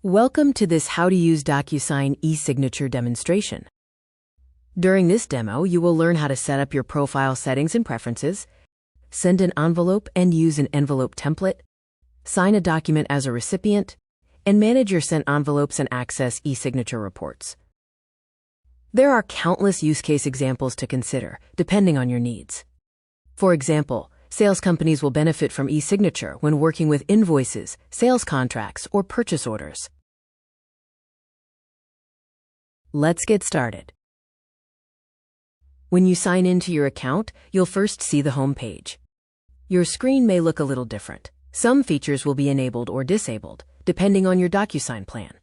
Welcome to this How to Use Docusign eSignature demonstration. During this demo, you will learn how to set up your profile settings and preferences, send an envelope and use an envelope template, sign a document as a recipient, and manage your sent envelopes and access eSignature reports. There are countless use case examples to consider, depending on your needs. For example, sales companies will benefit from eSignature when working with invoices, sales contracts, or purchase orders. Let's get started. When you sign into your account, you'll first see the home page. Your screen may look a little different. Some features will be enabled or disabled, depending on your Docusign plan.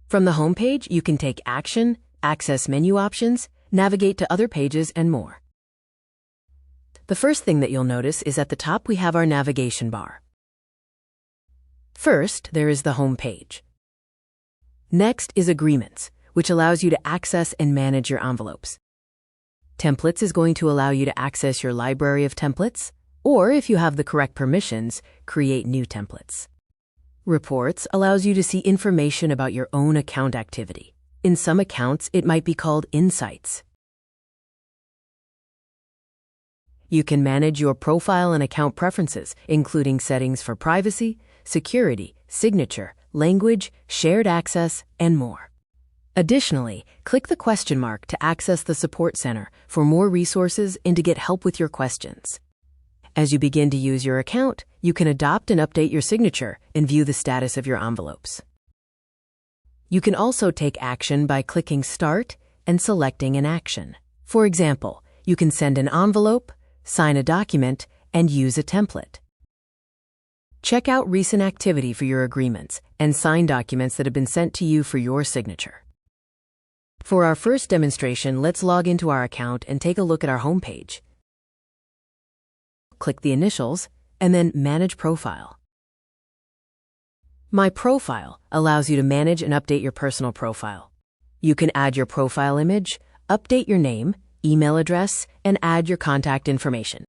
From the home page, you can take action, access menu options, navigate to other pages, and more. The first thing that you'll notice is at the top we have our navigation bar. First, there is the home page. Next is Agreements, which allows you to access and manage your envelopes. Templates is going to allow you to access your library of templates, or if you have the correct permissions, create new templates. Reports allows you to see information about your own account activity. In some accounts, it might be called Insights. You can manage your profile and account preferences, including settings for privacy, security, signature, language, shared access, and more. Additionally, click the question mark to access the Support Center for more resources and to get help with your questions. As you begin to use your account, you can adopt and update your signature and view the status of your envelopes. You can also take action by clicking Start and selecting an action. For example, you can send an envelope, sign a document, and use a template. Check out recent activity for your agreements and sign documents that have been sent to you for your signature. For our first demonstration, let's log into our account and take a look at our home page. Click the initials and then Manage Profile. My Profile allows you to manage and update your personal profile. You can add your profile image, update your name, email address, and add your contact information.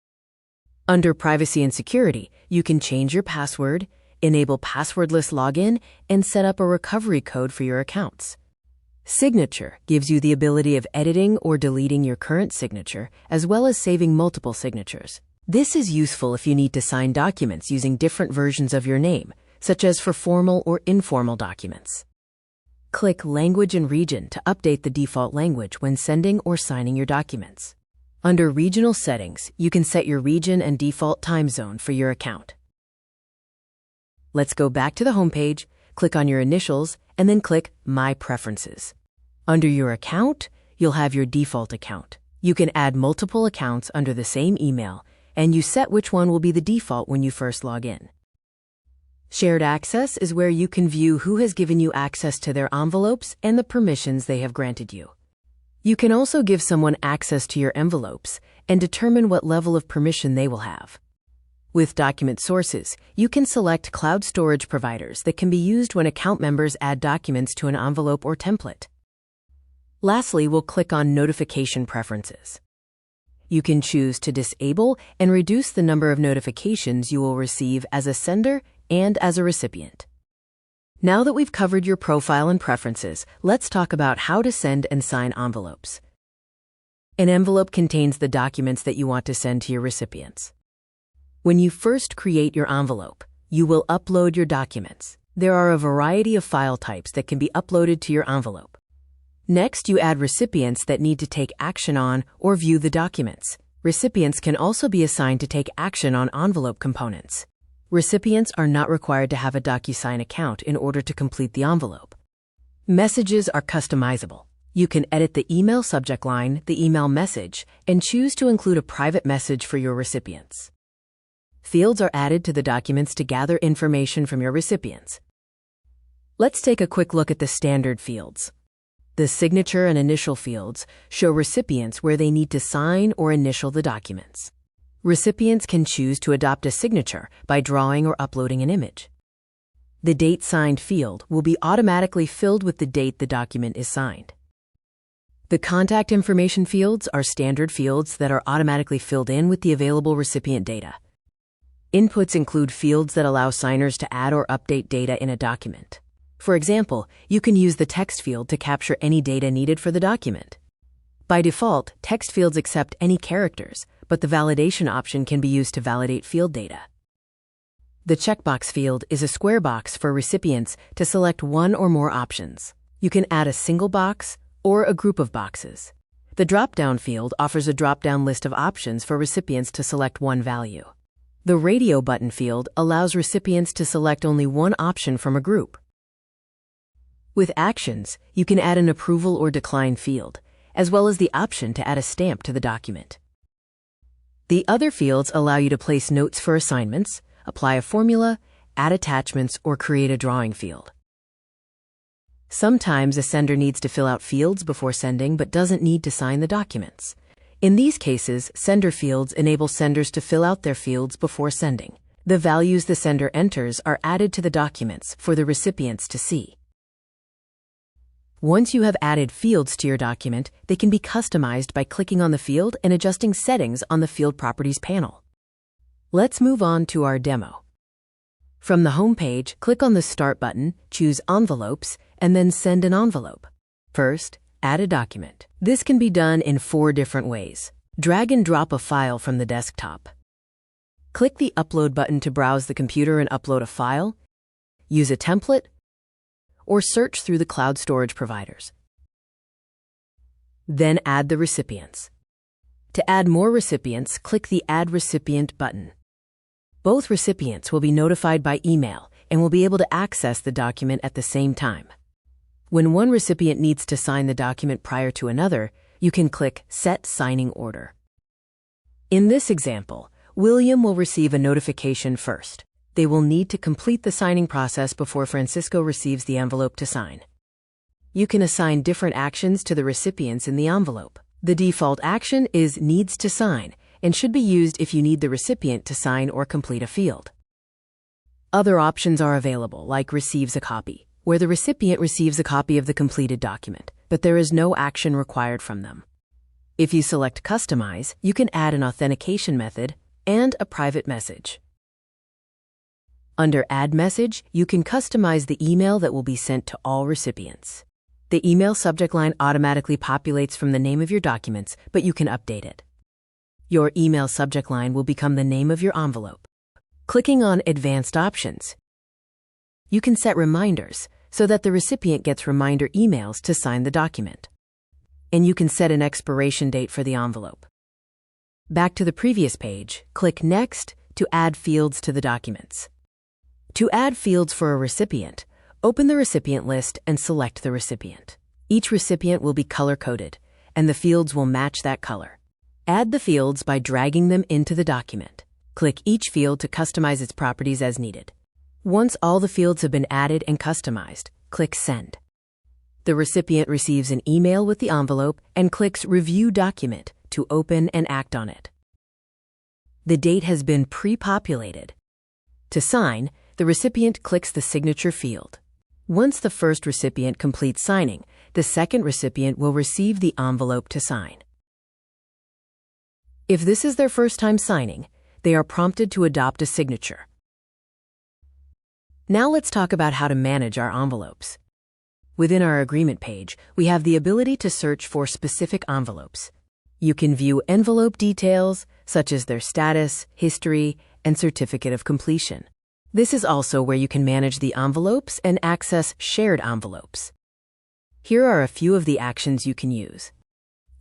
Under Privacy and Security, you can change your password, enable passwordless login, and set up a recovery code for your accounts. Signature gives you the ability of editing or deleting your current signature, as well as saving multiple signatures. This is useful if you need to sign documents using different versions of your name, such as for formal or informal documents. Click Language and Region to update the default language when sending or signing your documents. Under Regional Settings, you can set your region and default time zone for your account. Let's go back to the home page, click on your initials, and then click My Preferences. Under your account, you'll have your default account. You can add multiple accounts under the same email, and you set which one will be the default when you first log in. Shared access is where you can view who has given you access to their envelopes and the permissions they have granted you. You can also give someone access to your envelopes and determine what level of permission they will have. With Document Sources, you can select cloud storage providers that can be used when account members add documents to an envelope or template. Lastly, we'll click on Notification Preferences. You can choose to disable and reduce the number of notifications you will receive as a sender and as a recipient. Now that we've covered your profile and preferences, let's talk about how to send and sign envelopes. An envelope contains the documents that you want to send to your recipients. When you first create your envelope, you will upload your documents. There are a variety of file types that can be uploaded to your envelope. Next, you add recipients that need to take action on or view the documents. Recipients can also be assigned to take action on envelope components. Recipients are not required to have a Docusign account in order to complete the envelope. Messages are customizable. You can edit the email subject line, the email message, and choose to include a private message for your recipients. Fields are added to the documents to gather information from your recipients. Let's take a quick look at the standard fields. The signature and initial fields show recipients where they need to sign or initial the documents. Recipients can choose to adopt a signature by drawing or uploading an image. The date signed field will be automatically filled with the date the document is signed. The contact information fields are standard fields that are automatically filled in with the available recipient data. Inputs include fields that allow signers to add or update data in a document. For example, you can use the text field to capture any data needed for the document. By default, text fields accept any characters, but the validation option can be used to validate field data. The checkbox field is a square box for recipients to select one or more options. You can add a single box or a group of boxes. The drop-down field offers a drop-down list of options for recipients to select one value. The radio button field allows recipients to select only one option from a group. With actions, you can add an approval or decline field, as well as the option to add a stamp to the document. The other fields allow you to place notes for assignments, apply a formula, add attachments, or create a drawing field. Sometimes a sender needs to fill out fields before sending but doesn't need to sign the documents. In these cases, sender fields enable senders to fill out their fields before sending. The values the sender enters are added to the documents for the recipients to see. Once you have added fields to your document, they can be customized by clicking on the field and adjusting settings on the Field Properties panel. Let's move on to our demo. From the home page, click on the Start button, choose Envelopes, and then Send an envelope. First, add a document. This can be done in 4 different ways. Drag and drop a file from the desktop. Click the Upload button to browse the computer and upload a file. Use a template, or search through the cloud storage providers. Then add the recipients. To add more recipients, click the Add Recipient button. Both recipients will be notified by email and will be able to access the document at the same time. When one recipient needs to sign the document prior to another, you can click Set Signing Order. In this example, William will receive a notification first. They will need to complete the signing process before Francisco receives the envelope to sign. You can assign different actions to the recipients in the envelope. The default action is Needs to Sign and should be used if you need the recipient to sign or complete a field. Other options are available, like Receives a Copy, where the recipient receives a copy of the completed document, but there is no action required from them. If you select Customize, you can add an authentication method and a private message. Under Add Message, you can customize the email that will be sent to all recipients. The email subject line automatically populates from the name of your documents, but you can update it. Your email subject line will become the name of your envelope. Clicking on Advanced Options, you can set reminders so that the recipient gets reminder emails to sign the document. And you can set an expiration date for the envelope. Back to the previous page, click Next to add fields to the documents. To add fields for a recipient, open the recipient list and select the recipient. Each recipient will be color-coded, and the fields will match that color. Add the fields by dragging them into the document. Click each field to customize its properties as needed. Once all the fields have been added and customized, click Send. The recipient receives an email with the envelope and clicks Review Document to open and act on it. The date has been pre-populated. To sign, the recipient clicks the Signature field. Once the first recipient completes signing, the second recipient will receive the envelope to sign. If this is their first time signing, they are prompted to adopt a signature. Now let's talk about how to manage our envelopes. Within our agreement page, we have the ability to search for specific envelopes. You can view envelope details, such as their status, history, and certificate of completion. This is also where you can manage the envelopes and access shared envelopes. Here are a few of the actions you can use.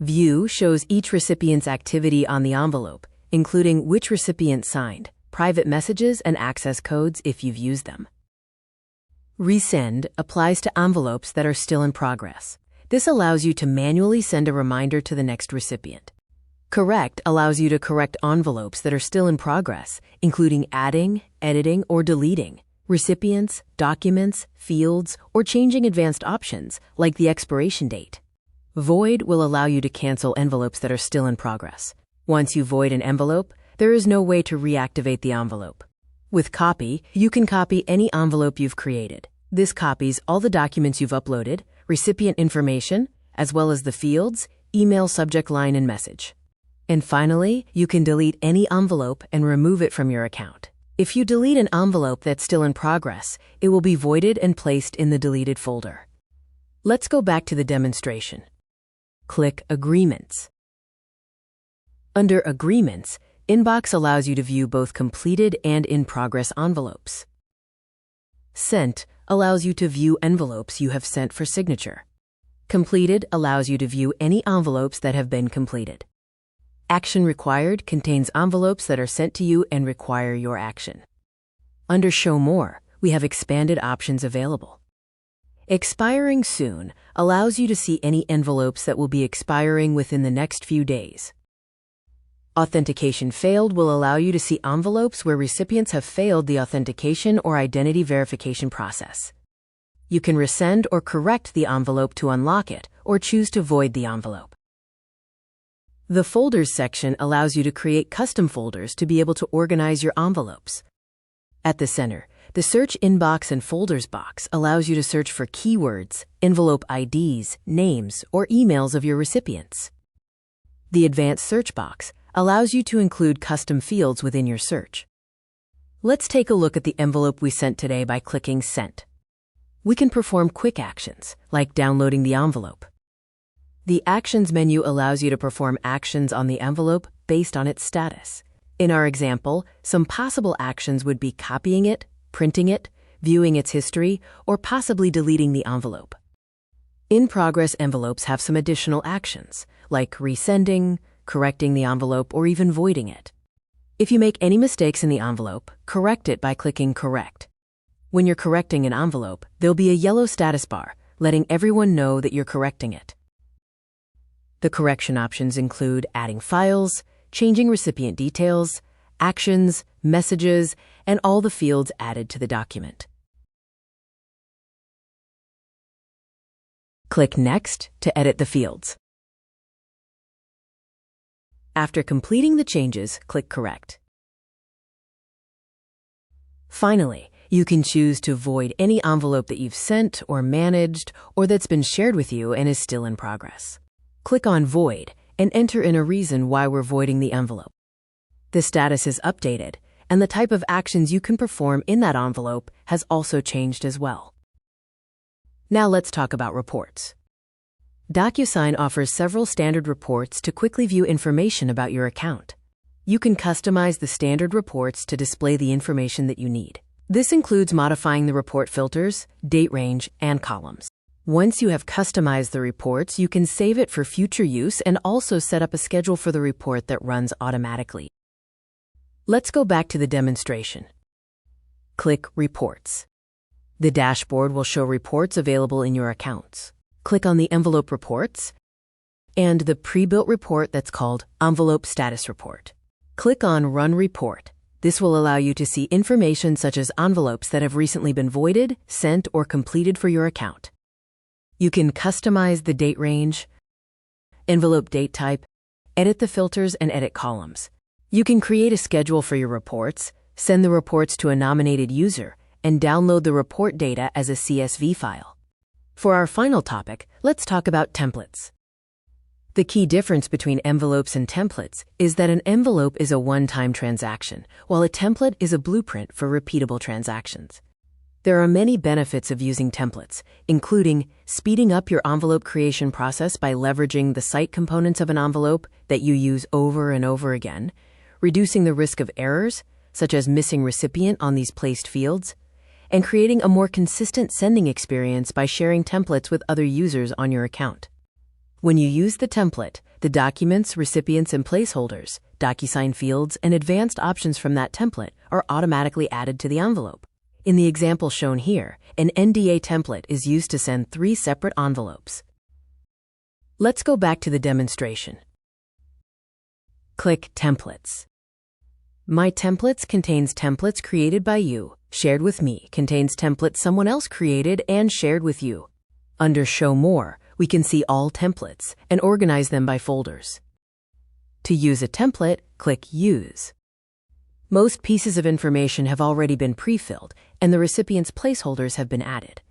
View shows each recipient's activity on the envelope, including which recipient signed, private messages, and access codes if you've used them. Resend applies to envelopes that are still in progress. This allows you to manually send a reminder to the next recipient. Correct allows you to correct envelopes that are still in progress, including adding, editing, or deleting recipients, documents, fields, or changing advanced options, like the expiration date. Void will allow you to cancel envelopes that are still in progress. Once you void an envelope, there is no way to reactivate the envelope. With Copy, you can copy any envelope you've created. This copies all the documents you've uploaded, recipient information, as well as the fields, email subject line, and message. And finally, you can delete any envelope and remove it from your account. If you delete an envelope that's still in progress, it will be voided and placed in the deleted folder. Let's go back to the demonstration. Click Agreements. Under Agreements, Inbox allows you to view both completed and in-progress envelopes. Sent allows you to view envelopes you have sent for signature. Completed allows you to view any envelopes that have been completed. Action Required contains envelopes that are sent to you and require your action. Under Show More, we have expanded options available. Expiring Soon allows you to see any envelopes that will be expiring within the next few days. Authentication Failed will allow you to see envelopes where recipients have failed the authentication or identity verification process. You can resend or correct the envelope to unlock it, or choose to void the envelope. The Folders section allows you to create custom folders to be able to organize your envelopes. At the center, the Search Inbox and Folders box allows you to search for keywords, envelope IDs, names, or emails of your recipients. The Advanced Search box allows you to include custom fields within your search. Let's take a look at the envelope we sent today by clicking Sent. We can perform quick actions, like downloading the envelope. The Actions menu allows you to perform actions on the envelope based on its status. In our example, some possible actions would be copying it, printing it, viewing its history, or possibly deleting the envelope. In-progress envelopes have some additional actions, like resending, correcting the envelope, or even voiding it. If you make any mistakes in the envelope, correct it by clicking Correct. When you're correcting an envelope, there'll be a yellow status bar, letting everyone know that you're correcting it. The correction options include adding files, changing recipient details, actions, messages, and all the fields added to the document. Click Next to edit the fields. After completing the changes, click Correct. Finally, you can choose to void any envelope that you've sent or managed or that's been shared with you and is still in progress. Click on Void and enter in a reason why we're voiding the envelope. The status is updated, and the type of actions you can perform in that envelope has also changed as well. Now let's talk about reports. Docusign offers several standard reports to quickly view information about your account. You can customize the standard reports to display the information that you need. This includes modifying the report filters, date range, and columns. Once you have customized the reports, you can save it for future use and also set up a schedule for the report that runs automatically. Let's go back to the demonstration. Click Reports. The dashboard will show reports available in your accounts. Click on the Envelope Reports and the pre-built report that's called Envelope Status Report. Click on Run Report. This will allow you to see information such as envelopes that have recently been voided, sent, or completed for your account. You can customize the date range, envelope date type, edit the filters, and edit columns. You can create a schedule for your reports, send the reports to a nominated user, and download the report data as a CSV file. For our final topic, let's talk about templates. The key difference between envelopes and templates is that an envelope is a one-time transaction, while a template is a blueprint for repeatable transactions. There are many benefits of using templates, including speeding up your envelope creation process by leveraging the site components of an envelope that you use over and over again, reducing the risk of errors, such as missing recipient on these placed fields, and creating a more consistent sending experience by sharing templates with other users on your account. When you use the template, the documents, recipients, and placeholders, Docusign fields, and advanced options from that template are automatically added to the envelope. In the example shown here, an NDA template is used to send 3 separate envelopes. Let's go back to the demonstration. Click Templates. My Templates contains templates created by you. Shared with Me contains templates someone else created and shared with you. Under Show More, we can see all templates and organize them by folders. To use a template, click Use. Most pieces of information have already been pre-filled, and the recipient's placeholders have been added.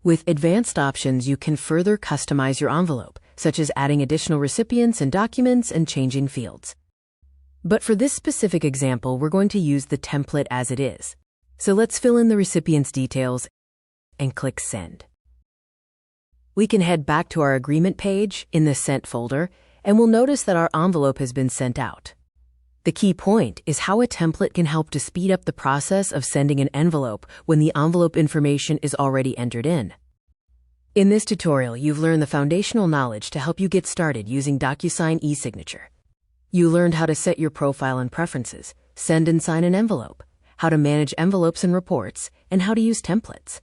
With advanced options, you can further customize your envelope, such as adding additional recipients and documents and changing fields. But for this specific example, we're going to use the template as it is. So let's fill in the recipient's details and click Send. We can head back to our agreement page in the Sent folder, and we'll notice that our envelope has been sent out. The key point is how a template can help to speed up the process of sending an envelope when the envelope information is already entered in. In this tutorial, you've learned the foundational knowledge to help you get started using Docusign eSignature. You learned how to set your profile and preferences, send and sign an envelope, how to manage envelopes and reports, and how to use templates.